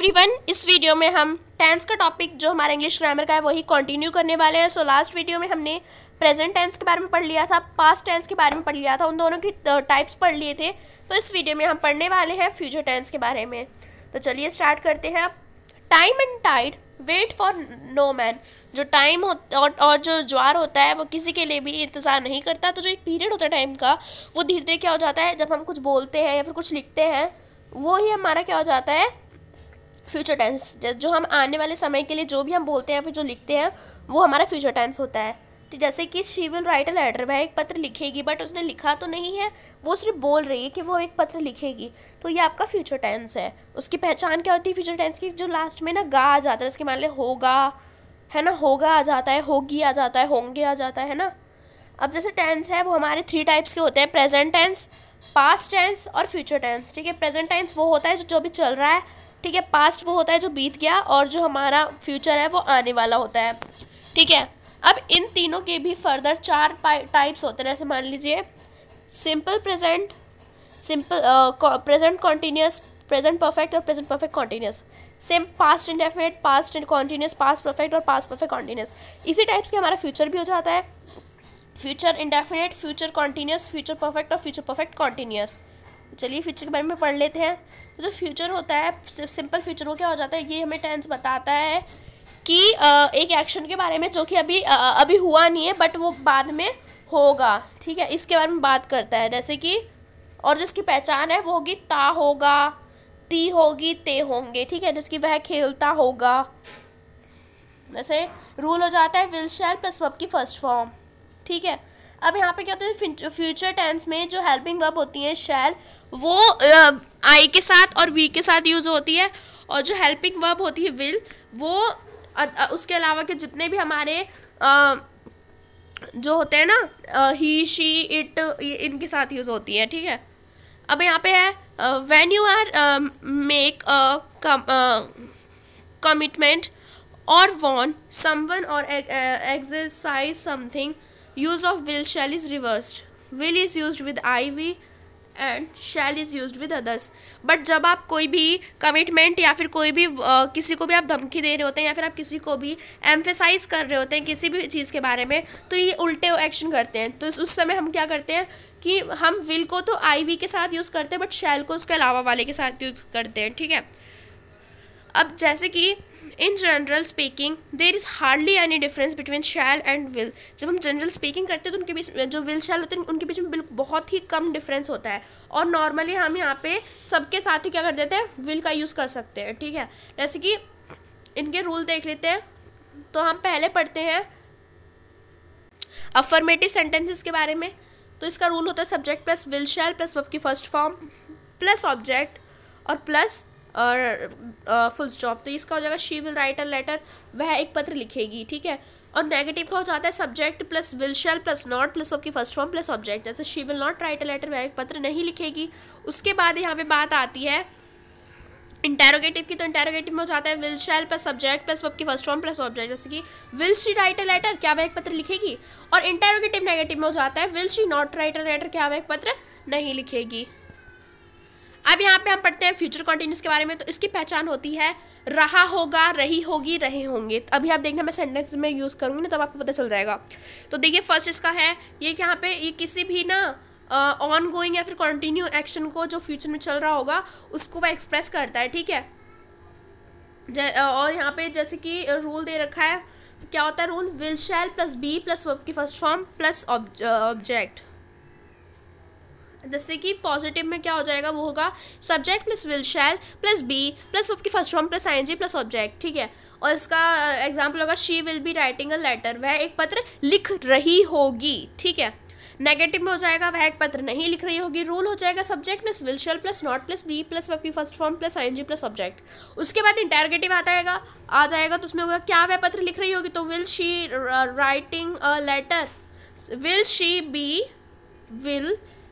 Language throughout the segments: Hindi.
एवरीवन, इस वीडियो में हम टेंस का टॉपिक जो हमारा इंग्लिश ग्रामर का है वही कंटिन्यू करने वाले हैं। सो लास्ट वीडियो में हमने प्रेजेंट टेंस के बारे में पढ़ लिया था, पास्ट टेंस के बारे में पढ़ लिया था, उन दोनों की टाइप्स पढ़ लिए थे। तो इस वीडियो में हम पढ़ने वाले हैं फ्यूचर टेंस के बारे में। तो चलिए स्टार्ट करते हैं। Time and tide wait for no man. जो टाइम और जो ज्वार होता है वो किसी के लिए भी इंतज़ार नहीं करता। तो जो एक पीरियड होता है टाइम का, वो धीरे धीरे क्या हो जाता है, जब हम कुछ बोलते हैं या फिर कुछ लिखते हैं, वो ही हमारा क्या हो जाता है, फ्यूचर टेंस। जो हम आने वाले समय के लिए जो भी हम बोलते हैं फिर जो लिखते हैं वो हमारा फ्यूचर टेंस होता है। तो जैसे कि she will write a letter, वह एक पत्र लिखेगी, बट उसने लिखा तो नहीं है, वो सिर्फ बोल रही है कि वो एक पत्र लिखेगी। तो ये आपका फ्यूचर टेंस है। उसकी पहचान क्या होती है फ्यूचर टेंस की? जो लास्ट में ना गा आ जाता है, इसके मान ले होगा है ना, होगा आ जाता है, होगी आ जाता है, होंगे आ जाता है ना। अब जैसे टेंस है वो हमारे 3 टाइप्स के होते हैं, प्रेजेंट टेंस, पास्ट टेंस और फ्यूचर टेंस। ठीक है, प्रेजेंट टेंस वो होता है जो भी चल रहा है, ठीक है। पास्ट वो होता है जो बीत गया, और जो हमारा फ्यूचर है वो आने वाला होता है। ठीक है, अब इन तीनों के भी फर्दर 4 टाइप्स होते हैं। जैसे मान लीजिए simple present, present continuous, present perfect और present perfect continuous. Same past indefinite, past continuous, past perfect और पास्ट परफेक्ट कॉन्टीन्यूस। इसी टाइप्स के हमारा फ्यूचर भी हो जाता है, future indefinite, future continuous, future perfect और फ्यूचर परफेक्ट कॉन्टीन्यूस। चलिए फ्यूचर के बारे में पढ़ लेते हैं। जो फ्यूचर होता है, सिंपल फ्यूचर, वो क्या हो जाता है, ये हमें टेंस बताता है कि एक एक्शन के बारे में जो कि अभी हुआ नहीं है बट वो बाद में होगा। ठीक है, इसके बारे में बात करता है। जैसे कि और जिसकी पहचान है वो होगी ता होगा, ती होगी, ते होंगे। ठीक है, जिसकी वह खेलता होगा। जैसे रूल हो जाता है विल शैल प्लस वर्ब की फर्स्ट फॉर्म। ठीक है, अब यहाँ पे क्या होता है, फ्यूचर टेंस में जो हेल्पिंग वर्ब होती है शैल, वो आई के साथ और वी के साथ यूज़ होती है, और जो हेल्पिंग वर्ब होती है विल, वो उसके अलावा के जितने भी हमारे जो होते हैं ना, ही, शी, इट, इनके साथ यूज़ होती है। ठीक है, अब यहाँ पे है when you are make commitment और वॉन्ट समवन और exercise something, use of will shall is reversed. Will is used with IV and shall is used with others. But जब आप कोई भी कमिटमेंट या फिर कोई भी किसी को भी आप धमकी दे रहे होते हैं या फिर आप किसी को भी एम्फेसाइज कर रहे होते हैं किसी भी चीज़ के बारे में, तो ये उल्टे एक्शन करते हैं। तो उस समय हम क्या करते हैं कि हम विल को तो IV के साथ यूज़ करते हैं, बट शैल को उसके अलावा वाले के साथ यूज़ करते हैं। ठीक है, अब जैसे कि in general speaking there is hardly any difference between shall and will. जब हम जनरल स्पीकिंग करते हैं तो उनके बीच जो विल शैल होते हैं उनके बीच में बिल्कुल बहुत ही कम डिफरेंस होता है, और नॉर्मली हम यहाँ पे सबके साथ ही क्या कर देते हैं, विल का यूज़ कर सकते हैं। ठीक है, जैसे कि इनके रूल देख लेते हैं। तो हम पहले पढ़ते हैं अफर्मेटिव सेंटेंसेस के बारे में। तो इसका रूल होता है subject plus will shall plus verb की फर्स्ट फॉर्म प्लस ऑब्जेक्ट और प्लस और फुल स्टॉप। तो इसका हो जाएगा she will write a letter, वह एक पत्र लिखेगी। ठीक है, और नेगेटिव का हो जाता है subject plus will shall plus not plus verb की फर्स्ट फॉर्म प्लस ऑब्जेक्ट। जैसे she will not write a letter, वह एक पत्र नहीं लिखेगी। उसके बाद यहाँ पे बात आती है इंटेरोगेटिव की। तो इंटेरोगेटिव में हो जाता है will shall plus subject plus verb की फर्स्ट फॉर्म प्लस ऑब्जेक्ट। जैसे कि will she write a letter, क्या वह एक पत्र लिखेगी। और इंटेरोगेटिव नेगेटिव में हो जाता है will she not write a letter, क्या वह एक पत्र नहीं लिखेगी। अब यहाँ पे हम पढ़ते हैं फ्यूचर कॉन्टिन्यूस के बारे में। तो इसकी पहचान होती है रहा होगा, रही होगी, रहे होंगे। अभी आप देखना मैं सेंटेंस में यूज़ करूँगी ना, तब आपको पता चल जाएगा। तो देखिए फर्स्ट इसका है ये कि यहाँ पे ये किसी भी ना ऑन गोइंग या फिर कंटिन्यू एक्शन को जो फ्यूचर में चल रहा होगा उसको वह एक्सप्रेस करता है। ठीक है, और यहाँ पे जैसे कि रूल दे रखा है, क्या होता है rule, will shall plus be plus verb की फर्स्ट फॉर्म प्लस ऑब्जेक्ट। जैसे कि पॉजिटिव में क्या हो जाएगा, वो होगा subject plus will shall plus be plus verb की first form plus ING plus object. ठीक है, और इसका एग्जांपल होगा she will be writing a letter, वह एक पत्र लिख रही होगी। ठीक है, नेगेटिव में हो जाएगा वह एक पत्र नहीं लिख रही होगी। रूल हो जाएगा subject plus will shall plus not plus be plus verb की first form plus ING plus object. उसके बाद इंटेरोगेटिव आ जाएगा तो उसमें होगा क्या वह पत्र लिख रही होगी। तो will she writing a letter, will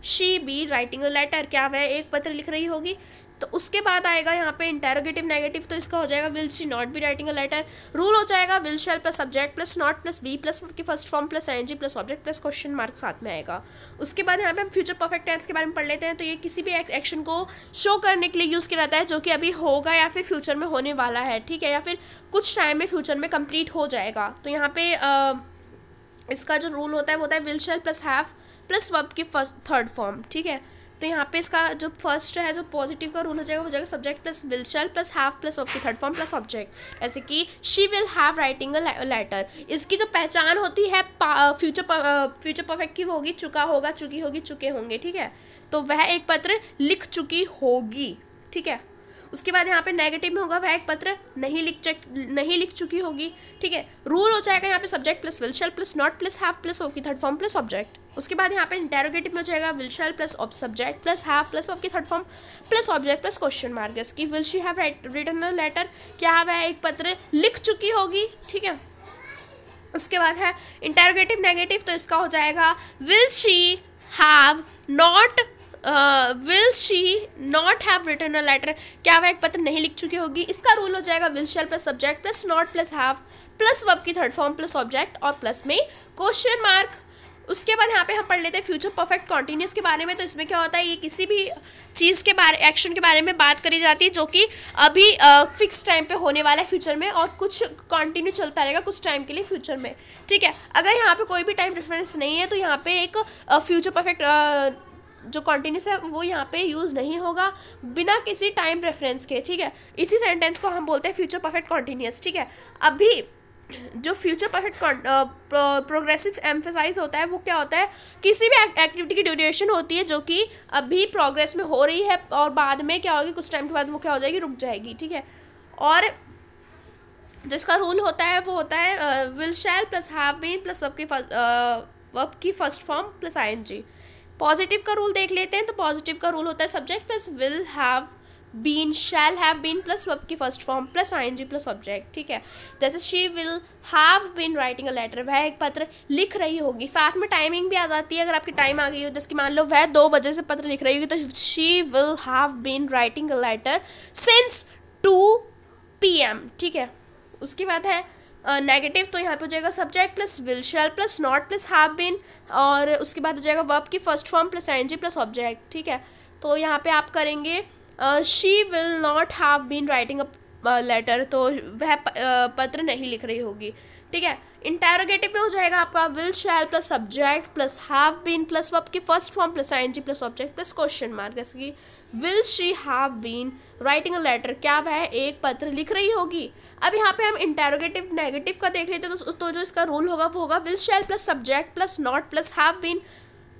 she be writing a letter, क्या वह एक पत्र लिख रही होगी। तो उसके बाद आएगा यहाँ पे इंटेरोगेटिव नेगेटिव, तो इसका हो जाएगा will she not be writing a letter. Rule हो जाएगा will shall plus subject plus not plus be plus की first form plus ING plus object plus question mark साथ में आएगा। उसके बाद यहाँ पे हम फ्यूचर परफेक्ट टेंस के बारे में पढ़ लेते हैं। तो ये किसी भी एक्शन को शो करने के लिए यूज़ किया जाता है जो कि अभी होगा या फिर फ्यूचर में होने वाला है, ठीक है, या फिर कुछ टाइम में फ्यूचर में कंप्लीट हो जाएगा। तो यहाँ पे इसका जो रूल होता है वो होता है will shall plus have plus verb की थर्ड फॉर्म, ठीक है। तो यहाँ पे इसका जो फर्स्ट है, जो पॉजिटिव का रूल हो जाएगा, हो जाएगा subject plus will shall plus have plus verb की थर्ड फॉर्म प्लस ऑब्जेक्ट। ऐसे कि she will have writing a letter. इसकी जो पहचान होती है फ्यूचर परफेक्ट की वो होगी चुका होगा, चुकी होगी, चुके होंगे, ठीक है। तो वह एक पत्र लिख चुकी होगी, ठीक है। उसके बाद यहाँ पे नेगेटिव में होगा वह एक पत्र नहीं लिख चुकी होगी, ठीक है। रूल हो जाएगा यहाँ पे subject plus will shall plus not plus have plus of की थर्ड फॉर्म प्लस ऑब्जेक्ट। उसके बाद यहाँ पे इंटेरोगेटिव में हो जाएगा will shall plus subject plus have plus of की third form plus object plus question mark. इसकी will she have written a letter, क्या वह एक पत्र लिख चुकी होगी, ठीक है। उसके बाद है इंटेरोगेटिव नेगेटिव, तो इसका हो जाएगा will she have not written a letter, क्या वह एक पत्र नहीं लिख चुकी होगी। इसका रूल हो जाएगा will shall plus subject plus not plus have plus verb की थर्ड फॉर्म प्लस ऑब्जेक्ट और प्लस में क्वेश्चन मार्क। उसके बाद यहाँ पे हम पढ़ लेते हैं फ्यूचर परफेक्ट कॉन्टिन्यूस के बारे में। तो इसमें क्या होता है, ये किसी भी चीज़ के बारे एक्शन के बारे में बात करी जाती है जो कि अभी फिक्स टाइम पे होने वाला है फ्यूचर में, और कुछ कंटिन्यू चलता रहेगा कुछ टाइम के लिए फ्यूचर में, ठीक है। अगर यहाँ पे कोई भी टाइम रेफरेंस नहीं है तो यहाँ पे एक फ्यूचर परफेक्ट जो कॉन्टिन्यूस है वो यहाँ पे यूज़ नहीं होगा बिना किसी टाइम रेफरेंस के, ठीक है। इसी सेंटेंस को हम बोलते हैं फ्यूचर परफेक्ट कॉन्टिन्यूस, ठीक है। अभी जो फ्यूचर परफेक्ट प्रोग्रेसिव एम्फेसाइज होता है वो क्या होता है, किसी भी एक्टिविटी की ड्यूरेशन होती है जो कि अभी प्रोग्रेस में हो रही है और बाद में क्या होगी, कुछ टाइम के बाद वो क्या हो जाएगी, रुक जाएगी, ठीक है। और जिसका रूल होता है वो होता है will shall plus have been plus verb की first form plus ING. Positive का रूल देख लेते हैं। तो पॉजिटिव का रूल होता है subject plus will have been shall have been plus verb की first form plus ING plus object, ठीक है। जैसे she will have been writing a letter, वह एक पत्र लिख रही होगी, साथ में टाइमिंग भी आ जाती है। अगर आपकी टाइम आ गई हो, जैसे कि मान लो वह 2 बजे से पत्र लिख रही होगी, तो she will have been writing a letter since 2 PM, ठीक है। उसके बाद है नेगेटिव, तो यहाँ पे हो जाएगा subject plus will shall plus not plus have been, और उसके बाद हो जाएगा वर्ब की first form plus ING plus object, ठीक है। तो यहाँ पे आप करेंगे she will not have been writing a letter, तो वह पत्र नहीं लिख रही होगी, ठीक है। इंटेरोगेटिव में हो जाएगा आपका will shall plus subject plus have been plus verb की first form plus ING plus object plus question mark. जैसे कि will she have been writing a letter, क्या वह एक पत्र लिख रही होगी। अब यहाँ पे हम इंटेरोगेटिव नेगेटिव का देख लेते हैं। तो जो इसका रूल होगा वो होगा will shall plus subject plus not plus have been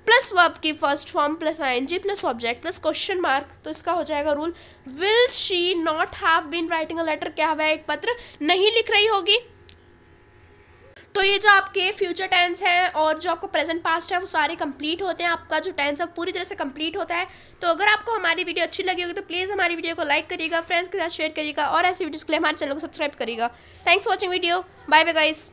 plus verb की first form plus ING plus object plus question mark. तो इसका हो जाएगा rule will she not have been writing a letter, क्या वह एक पत्र नहीं लिख रही होगी। तो ये जो आपके फ्यूचर टेंस है और जो आपको प्रेजेंट पास्ट है वो सारे कंप्लीट होते हैं, आपका जो टेंस है पूरी तरह से कंप्लीट होता है। तो अगर आपको हमारी वीडियो अच्छी लगी होगी तो प्लीज़ हमारी वीडियो को लाइक करिएगा, फ्रेंड्स के साथ शेयर करिएगा और ऐसी वीडियोज़ के लिए हमारे चैनल को सब्सक्राइब करिएगा। Thanks for watching video, bye bye guys.